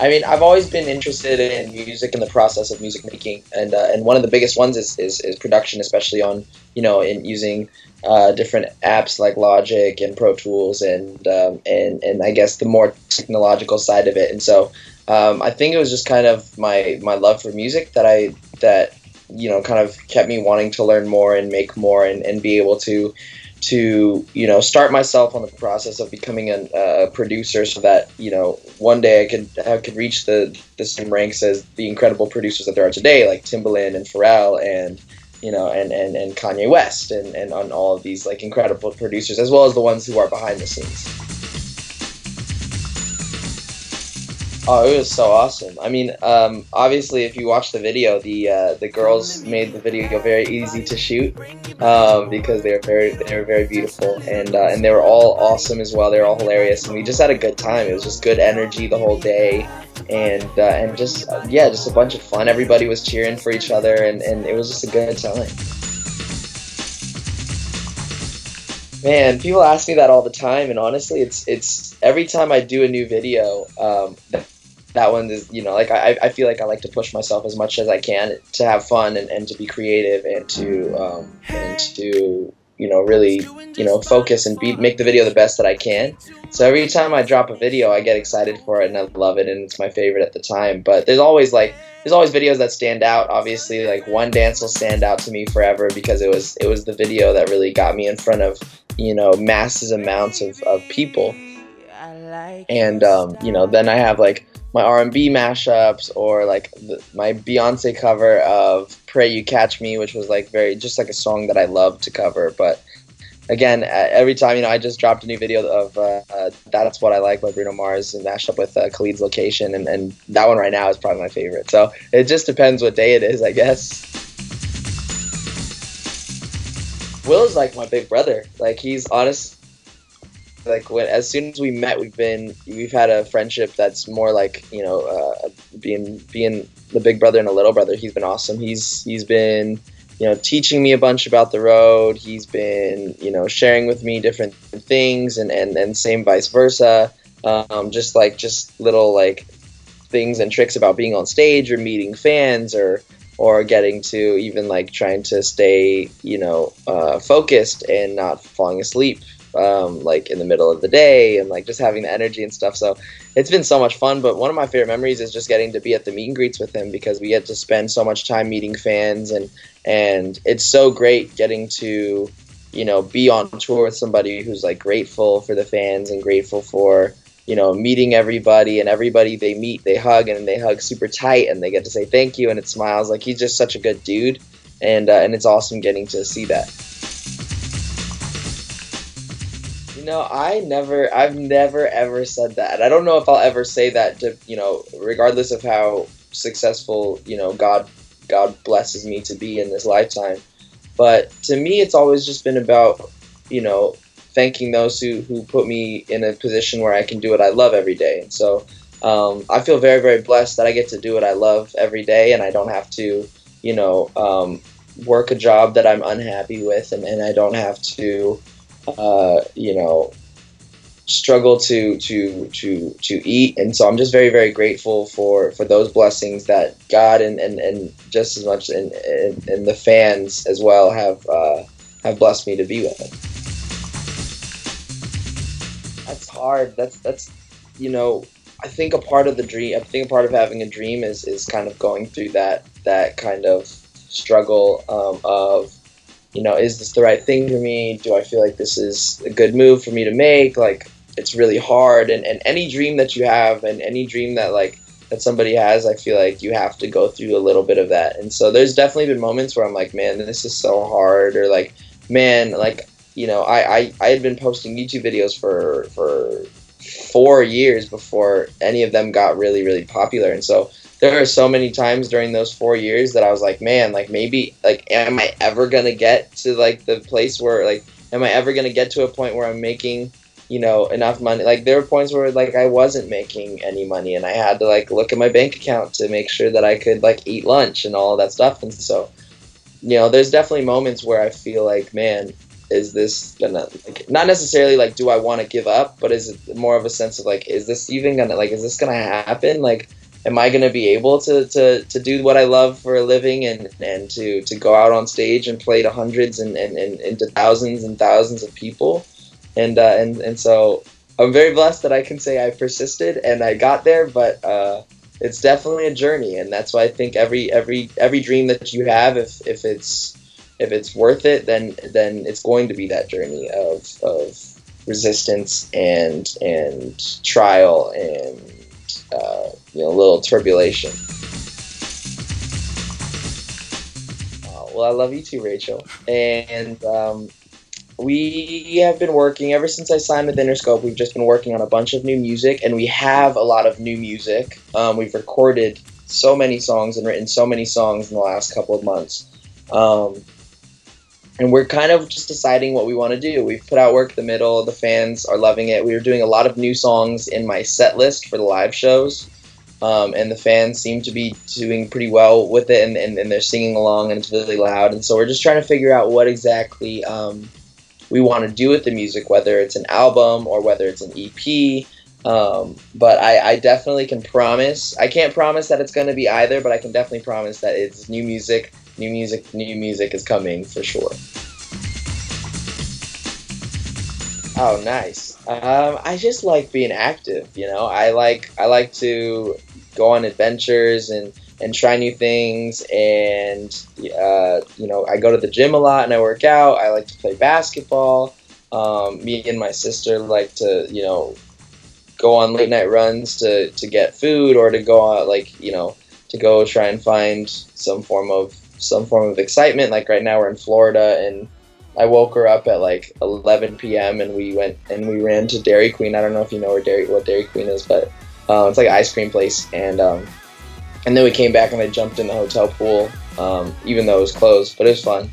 I mean, I've always been interested in music and the process of music making, and one of the biggest ones is production, especially on in using different apps like Logic and Pro Tools and I guess the more technological side of it. And so I think it was just kind of my love for music that kind of kept me wanting to learn more and make more and be able to start myself on the process of becoming a producer, so that one day I could reach the same ranks as the incredible producers that there are today, like Timbaland and Pharrell and and Kanye West and on all of these like incredible producers, as well as the ones who are behind the scenes. Oh, it was so awesome. I mean, obviously, if you watch the video, the girls made the video very easy to shoot because they were very beautiful, and they were all awesome as well. They were all hilarious, and we just had a good time. It was just good energy the whole day, and just yeah, just a bunch of fun. Everybody was cheering for each other, and it was just a good time. Man, people ask me that all the time, and honestly, it's every time I do a new video, that one is, like I feel like I like to push myself as much as I can to have fun and to be creative and to really focus and make the video the best that I can. So every time I drop a video, I get excited for it and I love it, and it's my favorite at the time. But there's always videos that stand out. Obviously, like One Dance will stand out to me forever because it was the video that really got me in front of masses amounts of people. And then I have like my R&B mashups, or like my Beyonce cover of "Pray You Catch Me," which was like just like a song that I love to cover. But again, every time I just dropped a new video of "That's What I Like" by Bruno Mars and mashed up with Khalid's "Location," and that one right now is probably my favorite. So it just depends what day it is, I guess. Will is like my big brother. Like, he's honest. Like, as soon as we met, we've had a friendship that's more like being the big brother and a little brother. He's been awesome. He's been teaching me a bunch about the road. He's been sharing with me different things, and same vice versa. Just little like things and tricks about being on stage or meeting fans or getting to even like trying to stay focused and not falling asleep like in the middle of the day, and like just having the energy and stuff. So it's been so much fun. But one of my favorite memories is just getting to be at the meet and greets with him, because we get to spend so much time meeting fans, and it's so great getting to be on tour with somebody who's like grateful for the fans and grateful for meeting everybody, and everybody they meet they hug, and they hug super tight, and they get to say thank you, and it smiles. Like, he's just such a good dude, and it's awesome getting to see that. I've never ever said that. I don't know if I'll ever say that to, regardless of how successful, God blesses me to be in this lifetime. But to me, it's always just been about, thanking those who put me in a position where I can do what I love every day. And so I feel very, very blessed that I get to do what I love every day, and I don't have to, work a job that I'm unhappy with, and I don't have to struggle to eat. And so I'm just very, very grateful for those blessings that God and just as much and the fans as well have blessed me to be with. That's hard. That's I think a part of the dream. I think a part of having a dream is kind of going through that kind of struggle of is this the right thing for me? Do I feel like this is a good move for me to make? Like, it's really hard. And any dream that you have, and any dream that somebody has, I feel like you have to go through a little bit of that. And so there's definitely been moments where I'm like, man, this is so hard. Or like, man, like, I had been posting YouTube videos for 4 years before any of them got really, really popular. And so there are so many times during those 4 years that I was like, man, like, maybe, like, am I ever going to get to, like, the place where, like, am I ever going to get to a point where I'm making, enough money? Like, there were points where, like, I wasn't making any money, and I had to, like, look at my bank account to make sure that I could, like, eat lunch and all of that stuff. And so, there's definitely moments where I feel like, man, is this gonna, like, not necessarily like, do I want to give up, but is it more of a sense of like, is this even gonna, like, is this gonna happen? Like, am I gonna be able to do what I love for a living, and to go out on stage and play to hundreds and to thousands and thousands of people? And so I'm very blessed that I can say I persisted and I got there, but it's definitely a journey, and that's why I think every dream that you have, if it's worth it, then it's going to be that journey of resistance and trial and a little tribulation. Well, I love you too, Rachel, and we have been working ever since I signed with Interscope. We've just been working on a bunch of new music, and we have a lot of new music. We've recorded so many songs and written so many songs in the last couple of months. And we're kind of just deciding what we want to do. We've put out Work the Middle. The fans are loving it. We were doing a lot of new songs in my set list for the live shows. And the fans seem to be doing pretty well with it, and they're singing along, and it's really loud. And so we're just trying to figure out what exactly we want to do with the music, whether it's an album or whether it's an EP. But I definitely can promise, I can't promise that it's going to be either, but I can definitely promise that it's new music is coming for sure. Oh, nice. I just like being active, I like to go on adventures and try new things, and I go to the gym a lot and I work out. I like to play basketball. Me and my sister like to go on late night runs to get food, or to go out, to go try and find some form of excitement. Like right now we're in Florida, and I woke her up at like 11 p.m. and we ran to Dairy Queen. I don't know if you know what Dairy Queen is, but it's like an ice cream place, and then we came back and I jumped in the hotel pool, even though it was closed, but it was fun.